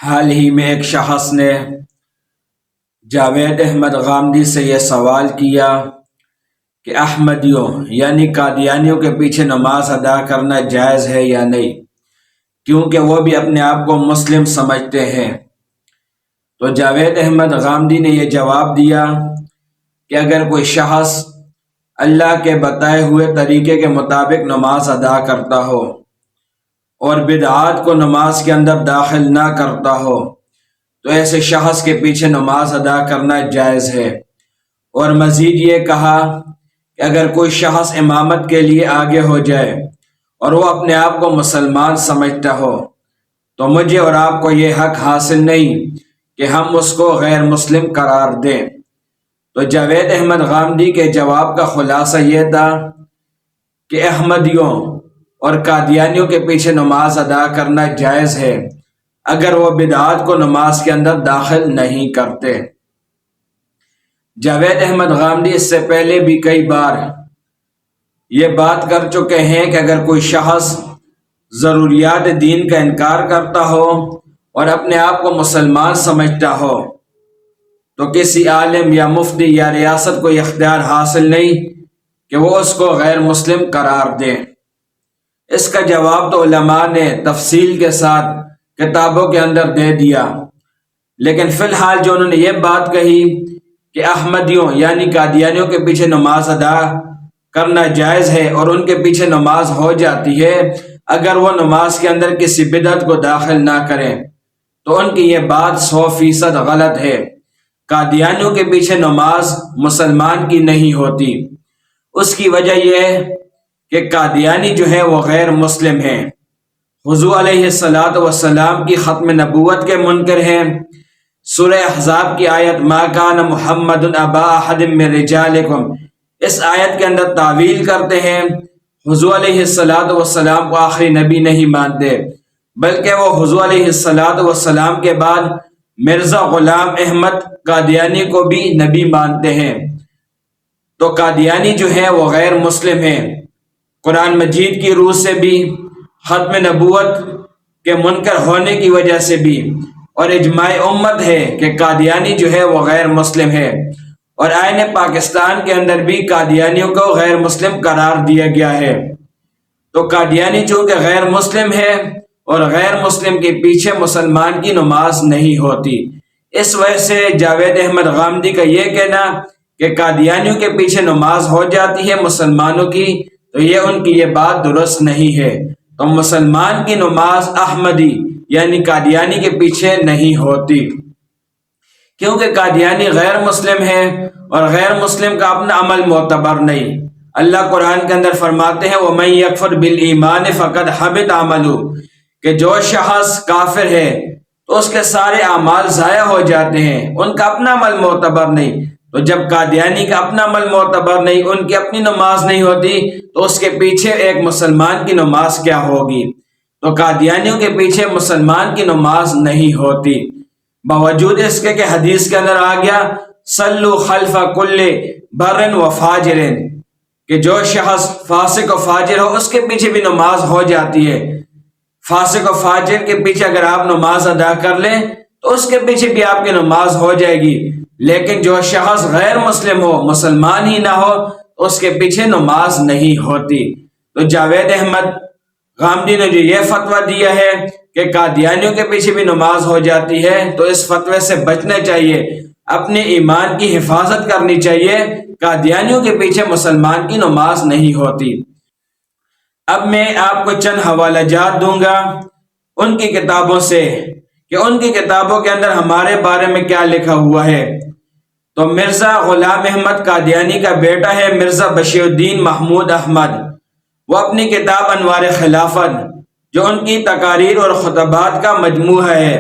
حال ہی میں ایک شخص نے جاوید احمد غامدی سے یہ سوال کیا کہ احمدیوں یعنی قادیانیوں کے پیچھے نماز ادا کرنا جائز ہے یا نہیں، کیونکہ وہ بھی اپنے آپ کو مسلم سمجھتے ہیں۔ تو جاوید احمد غامدی نے یہ جواب دیا کہ اگر کوئی شخص اللہ کے بتائے ہوئے طریقے کے مطابق نماز ادا کرتا ہو اور بدعات کو نماز کے اندر داخل نہ کرتا ہو تو ایسے شخص کے پیچھے نماز ادا کرنا جائز ہے۔ اور مزید یہ کہا کہ اگر کوئی شخص امامت کے لیے آگے ہو جائے اور وہ اپنے آپ کو مسلمان سمجھتا ہو تو مجھے اور آپ کو یہ حق حاصل نہیں کہ ہم اس کو غیر مسلم قرار دیں۔ تو جاوید احمد غامدی کے جواب کا خلاصہ یہ تھا کہ احمدیوں اور قادیانیوں کے پیچھے نماز ادا کرنا جائز ہے اگر وہ بدعات کو نماز کے اندر داخل نہیں کرتے۔ جاوید احمد غامدی اس سے پہلے بھی کئی بار یہ بات کر چکے ہیں کہ اگر کوئی شخص ضروریات دین کا انکار کرتا ہو اور اپنے آپ کو مسلمان سمجھتا ہو تو کسی عالم یا مفتی یا ریاست کو یہ اختیار حاصل نہیں کہ وہ اس کو غیر مسلم قرار دیں۔ اس کا جواب تو علماء نے تفصیل کے ساتھ کتابوں کے اندر دے دیا، لیکن فی الحال جو انہوں نے یہ بات کہی کہ احمدیوں یعنی قادیانیوں کے پیچھے نماز ادا کرنا جائز ہے اور ان کے پیچھے نماز ہو جاتی ہے اگر وہ نماز کے اندر کسی بدعت کو داخل نہ کریں، تو ان کی یہ بات 100% غلط ہے۔ قادیانیوں کے پیچھے نماز مسلمان کی نہیں ہوتی۔ اس کی وجہ یہ ہے کہ قادیانی جو ہے وہ غیر مسلم ہیں، حضور علیہ السلام کی ختم نبوت کے منکر ہیں۔ سورہ احزاب کی آیت ما کان محمد ابا احد من رجالکم، اس آیت کے اندر تعویل کرتے ہیں، حضور علیہ السلام کو آخری نبی نہیں مانتے، بلکہ وہ حضور علیہ السلام کے بعد مرزا غلام احمد قادیانی کو بھی نبی مانتے ہیں۔ تو قادیانی جو ہے وہ غیر مسلم ہیں، قرآن مجید کی روح سے بھی، ختم نبوت کے منکر ہونے کی وجہ سے بھی، اور اجماع امت ہے کہ قادیانی جو ہے وہ غیر مسلم ہے، اور آئین پاکستان کے اندر بھی قادیانیوں کو غیر مسلم قرار دیا گیا ہے۔ تو قادیانی چونکہ غیر مسلم ہے اور غیر مسلم کے پیچھے مسلمان کی نماز نہیں ہوتی، اس وجہ سے جاوید احمد غامدی کا یہ کہنا کہ قادیانیوں کے پیچھے نماز ہو جاتی ہے مسلمانوں کی، تو یہ ان کی یہ بات درست نہیں ہے۔ تو مسلمان کی نماز احمدی یعنی قادیانی کے پیچھے نہیں ہوتی، کیونکہ قادیانی غیر مسلم ہے اور غیر مسلم کا اپنا عمل معتبر نہیں۔ اللہ قرآن کے اندر فرماتے ہیں وَمَن يَكْفُرْ بِالْإِيمَانِ فَقَدْ حَبِطَ عَمَلُهُ، کہ جو شخص کافر ہے تو اس کے سارے اعمال ضائع ہو جاتے ہیں، ان کا اپنا عمل معتبر نہیں۔ تو جب قادیانی کا اپنا عمل معتبر نہیں، ان کی اپنی نماز نہیں ہوتی، تو اس کے پیچھے ایک مسلمان کی نماز کیا ہوگی؟ تو قادیانیوں کے پیچھے مسلمان کی نماز نہیں ہوتی، باوجود اس کے کہ حدیث کے اندر آ گیا صلو خلف کل بر و فاجر، کہ جو شخص فاسق و فاجر ہو اس کے پیچھے بھی نماز ہو جاتی ہے۔ فاسق و فاجر کے پیچھے اگر آپ نماز ادا کر لیں تو اس کے پیچھے بھی آپ کی نماز ہو جائے گی، لیکن جو شخص غیر مسلم ہو، مسلمان ہی نہ ہو، تو اس کے پیچھے نماز نہیں ہوتی۔ تو جاوید احمد غامدی نے جو یہ فتویٰ دیا ہے کہ قادیانیوں کے پیچھے بھی نماز ہو جاتی ہے، تو اس فتوے سے بچنا چاہیے، اپنے ایمان کی حفاظت کرنی چاہیے۔ قادیانیوں کے پیچھے مسلمان کی نماز نہیں ہوتی۔ اب میں آپ کو چند حوالہ جات دوں گا ان کی کتابوں سے کہ ان کی کتابوں کے اندر ہمارے بارے میں کیا لکھا ہوا ہے۔ تو مرزا غلام احمد قادیانی کا بیٹا ہے مرزا بشیر الدین محمود احمد، وہ اپنی کتاب انوار خلافت جو ان کی تقاریر اور خطبات کا مجموعہ ہے،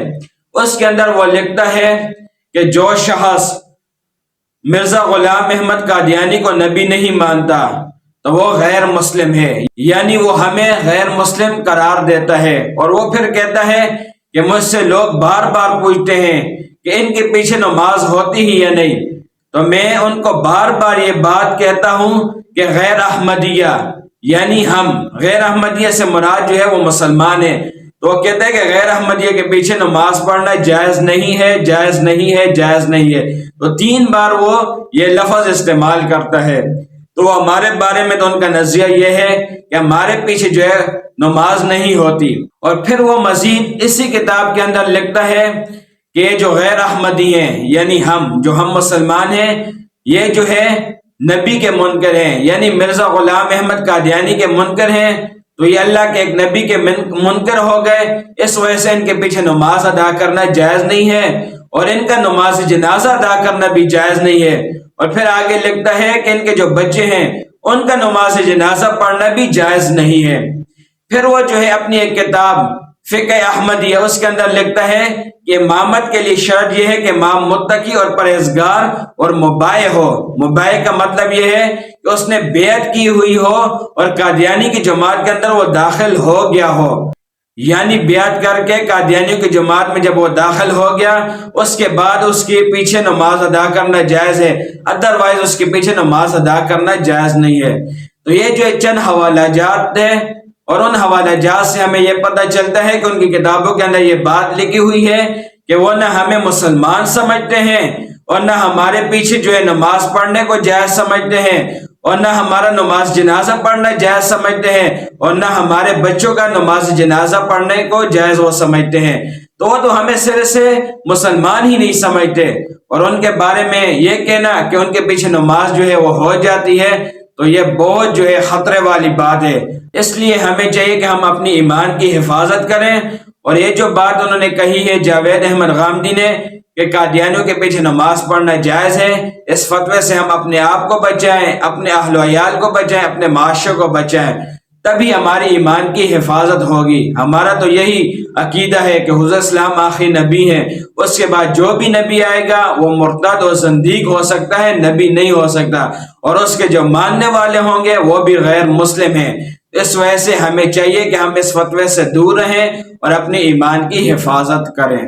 اس کے اندر وہ لکھتا ہے کہ جو شخص مرزا غلام احمد قادیانی کو نبی نہیں مانتا تو وہ غیر مسلم ہے، یعنی وہ ہمیں غیر مسلم قرار دیتا ہے۔ اور وہ پھر کہتا ہے کہ مجھ سے لوگ بار بار پوچھتے ہیں کہ ان کے پیچھے نماز ہوتی ہی یا نہیں، تو میں ان کو بار بار یہ بات کہتا ہوں کہ غیر احمدیہ یعنی ہم، غیر احمدیہ سے مراد جو ہے وہ مسلمان ہیں، تو وہ کہتے ہیں کہ غیر احمدیہ کے پیچھے نماز پڑھنا جائز نہیں ہے، جائز نہیں ہے، جائز نہیں ہے۔ تو 3 بار وہ یہ لفظ استعمال کرتا ہے۔ تو وہ ہمارے بارے میں تو ان کا نظریہ یہ ہے کہ ہمارے پیچھے جو ہے نماز نہیں ہوتی۔ اور پھر وہ مزید اسی کتاب کے اندر لکھتا ہے کہ یہ جو غیر احمدی ہیں، یعنی ہم مسلمان ہیں، یہ جو ہے نبی کے منکر ہیں، یعنی مرزا غلام احمد قادیانی کے منکر ہیں۔ تو یہ اللہ کے ایک نبی کے منکر ہو گئے، اس وجہ سے ان کے پیچھے نماز ادا کرنا جائز نہیں ہے، اور ان کا نماز جنازہ ادا کرنا بھی جائز نہیں ہے۔ اور پھر آگے لکھتا ہے کہ ان کے جو بچے ہیں ان کا نماز جنازہ پڑھنا بھی جائز نہیں ہے۔ پھر وہ جو ہے اپنی ایک کتاب فقہ احمدیہ اس کے اندر لکھتا ہے کہ امامت کے لیے شرط یہ ہے کہ امام متقی اور پرہیزگار اور مباح ہو۔ مباح کا مطلب یہ ہے کہ اس نے بیعت کی ہوئی ہو اور قادیانی کی جماعت کے اندر وہ داخل ہو گیا ہو، یعنی بیعت کر کے قادیانیوں کی جماعت میں جب وہ داخل ہو گیا اس کے بعد اس کے پیچھے نماز ادا کرنا جائز ہے، ادروائز اس کے پیچھے نماز ادا کرنا جائز نہیں ہے۔ تو یہ جو چند حوالہ جات ہیں، اور ان حوالہ جات سے ہمیں یہ پتہ چلتا ہے کہ ان کی کتابوں کے اندر یہ بات لکھی ہوئی ہے کہ وہ نہ ہمیں مسلمان سمجھتے ہیں اور نہ ہمارے پیچھے جو ہے نماز پڑھنے کو جائز سمجھتے ہیں، اور نہ ہمارا نماز جنازہ پڑھنا جائز سمجھتے ہیں، اور نہ ہمارے بچوں کا نماز جنازہ پڑھنے کو جائز وہ سمجھتے ہیں۔ تو وہ تو ہمیں سرے سے مسلمان ہی نہیں سمجھتے، اور ان کے بارے میں یہ کہنا کہ ان کے پیچھے نماز جو ہے وہ ہو جاتی ہے، تو یہ بہت جو ہے خطرے والی بات ہے۔ اس لیے ہمیں چاہیے کہ ہم اپنی ایمان کی حفاظت کریں۔ اور یہ جو بات انہوں نے کہی ہے جاوید احمد غامدی نے کہ قادیانیوں کے پیچھے نماز پڑھنا جائز ہے، اس فتوے سے ہم اپنے آپ کو بچائیں، اپنے اہل و عیال کو بچائیں، اپنے معاشرے کو بچائیں، تبھی ہماری ایمان کی حفاظت ہوگی۔ ہمارا تو یہی عقیدہ ہے کہ حضرت اسلام آخری نبی ہیں، اس کے بعد جو بھی نبی آئے گا وہ مرتد و زندیق ہو سکتا ہے، نبی نہیں ہو سکتا، اور اس کے جو ماننے والے ہوں گے وہ بھی غیر مسلم ہیں۔ اس وجہ سے ہمیں چاہیے کہ ہم اس فتوے سے دور رہیں اور اپنے ایمان کی حفاظت کریں۔